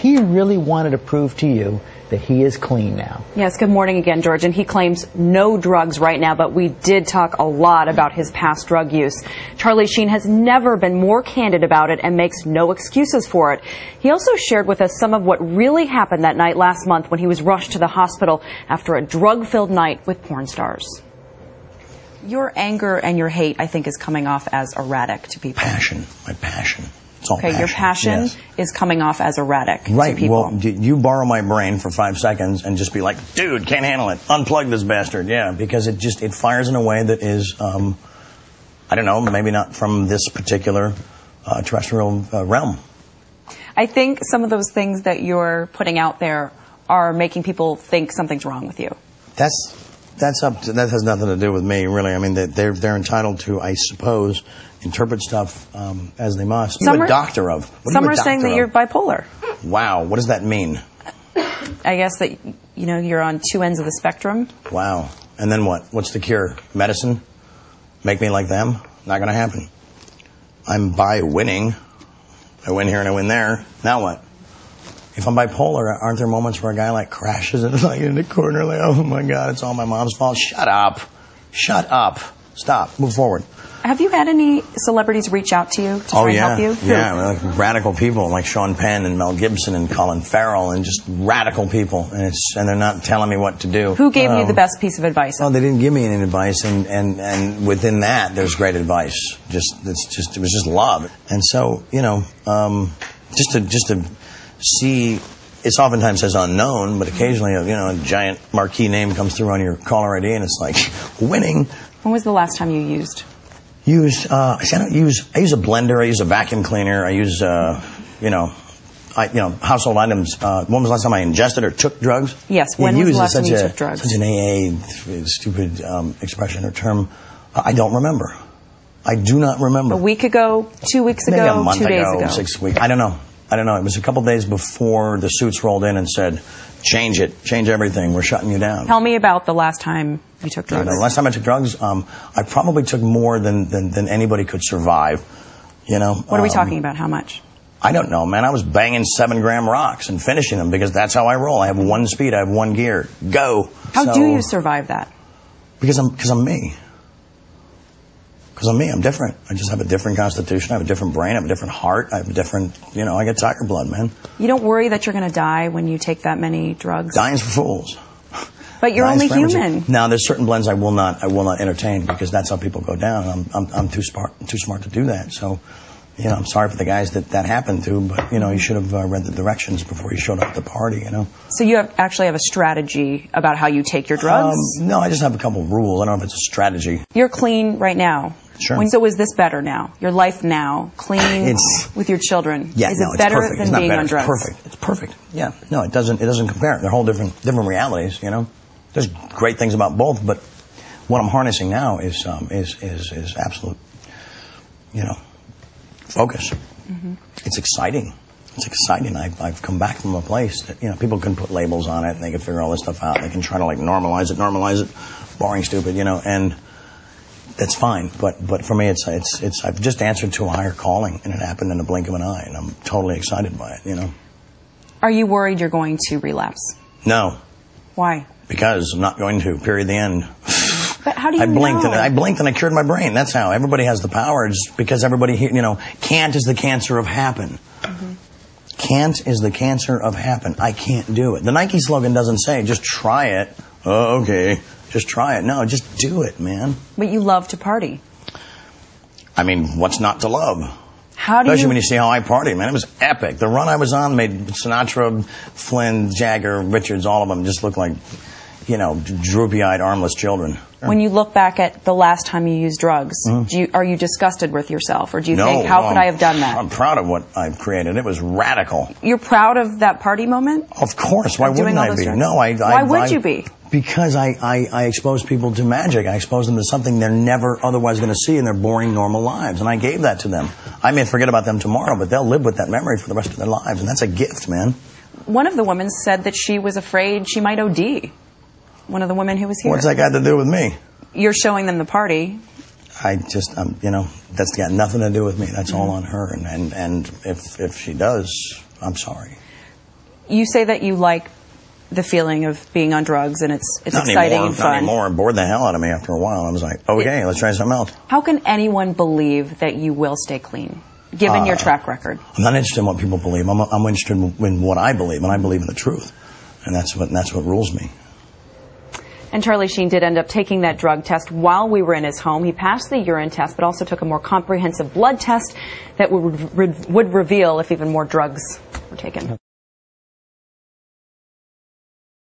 he really wanted to prove to you that he is clean now. Yes, good morning again, George. And he claims no drugs right now, but we did talk a lot about his past drug use. Charlie Sheen has never been more candid about it and makes no excuses for it. He also shared with us some of what really happened that night last month when he was rushed to the hospital after a drug-filled night with porn stars. Your anger and your hate, I think, is coming off as erratic to people. Passion, my passion. It's all okay, your passion yes. is coming off as erratic right. to people. Well, you borrow my brain for 5 seconds and just be like, dude, can't handle it. Unplug this bastard. Yeah, because it fires in a way that is, I don't know, maybe not from this particular terrestrial realm. I think some of those things that you're putting out there are making people think something's wrong with you. That has nothing to do with me, really. I mean, they're entitled to, I suppose, interpret stuff as they must. What are you a doctor of? Some are saying that you're bipolar. Wow, what does that mean? I guess that, you know, you're on 2 ends of the spectrum. Wow. And then what? What's the cure? Medicine? Make me like them? Not going to happen. I'm bi-winning. I win here and I win there. Now what? If I'm bipolar, aren't there moments where a guy like crashes and is like in the corner like, oh my God, it's all my mom's fault? Shut up. Shut up. Stop. Move forward. Have you had any celebrities reach out to you to try and help you? Yeah, like radical people like Sean Penn and Mel Gibson and Colin Farrell and just radical people. And they're not telling me what to do. Who gave you the best piece of advice? Oh, they didn't give me any advice, and within that, there's great advice. It was just love. And so, you know, just to see, it's oftentimes says unknown, but occasionally, you know, a giant marquee name comes through on your caller ID, and it's like winning. When was the last time you used? I use a blender. I use a vacuum cleaner. I use household items. When was the last time I ingested or took drugs? Yes. When was the last time you took drugs? Such an AA stupid expression or term. I don't remember. I do not remember. A week ago, 2 weeks ago, maybe a month 2 days ago, 6 weeks. I don't know. It was a couple days before the suits rolled in and said, change it, change everything, we're shutting you down. Tell me about the last time you took drugs. The last time I took drugs, I probably took more than anybody could survive. You know. What are we talking about? How much? I don't know, man. I was banging 7-gram rocks and finishing them because that's how I roll. I have one speed, I have one gear. Go. How do you survive that? Because I'm me. Because I'm me. I'm different. I just have a different constitution. I have a different brain. I have a different heart. I have a different, I get tiger blood, man. You don't worry that you're going to die when you take that many drugs? Dying's for fools. But you're only human. Now, there's certain blends I will not entertain because that's how people go down. I'm too smart to do that. So, I'm sorry for the guys that happened to, but, you should have read the directions before you showed up at the party, So you actually have a strategy about how you take your drugs? No, I just have a couple of rules. I don't know if it's a strategy. You're clean right now. Sure. So is this better now? Your life now, clean with your children? Yeah, is it better than being on drugs? It's perfect. It's perfect. Yeah. No, it doesn't compare. They're whole different realities, There's great things about both, but what I'm harnessing now is absolute, focus. Mm-hmm. It's exciting. It's exciting. I've come back from a place that, people can put labels on it and they can figure all this stuff out. They can try to normalize it, boring, stupid, and that's fine. But for me, it's I've just answered to a higher calling and it happened in the blink of an eye and I'm totally excited by it, Are you worried you're going to relapse? No. Why? Because I'm not going to, period, the end. But how do you I blinked know? I blinked and I cured my brain. That's how. Everybody has the power. It's because everybody, can't is the cancer of happen. Mm-hmm. Can't is the cancer of happen. I can't do it. The Nike slogan doesn't say, just try it. Oh, okay. Just try it. No, just do it, man. But you love to party. I mean, what's not to love? Especially when you see how I party, man. It was epic. The run I was on made Sinatra, Flynn, Jagger, Richards, all of them just look like, droopy-eyed, armless children. When you look back at the last time you used drugs, are you disgusted with yourself? Or do you think, how could I have done that? I'm proud of what I've created. It was radical. You're proud of that party moment? Of course. Why wouldn't I be? Drugs? No, Why would you be? Because I expose people to magic. I expose them to something they're never otherwise going to see in their boring, normal lives. And I gave that to them. I may forget about them tomorrow, but they'll live with that memory for the rest of their lives. And that's a gift, man. One of the women said that she was afraid she might OD. One of the women who was here. What's that got to do with me? You're showing them the party. That's got nothing to do with me. That's all on her. And if she does, I'm sorry. You say that you like the feeling of being on drugs, and it's exciting and fun. Not anymore. It bored the hell out of me after a while. I was like, okay, let's try something else. How can anyone believe that you will stay clean, given your track record? I'm not interested in what people believe. I'm interested in what I believe, and I believe in the truth. And that's what rules me. And Charlie Sheen did end up taking that drug test while we were in his home. He passed the urine test, but also took a more comprehensive blood test that would reveal if even more drugs were taken.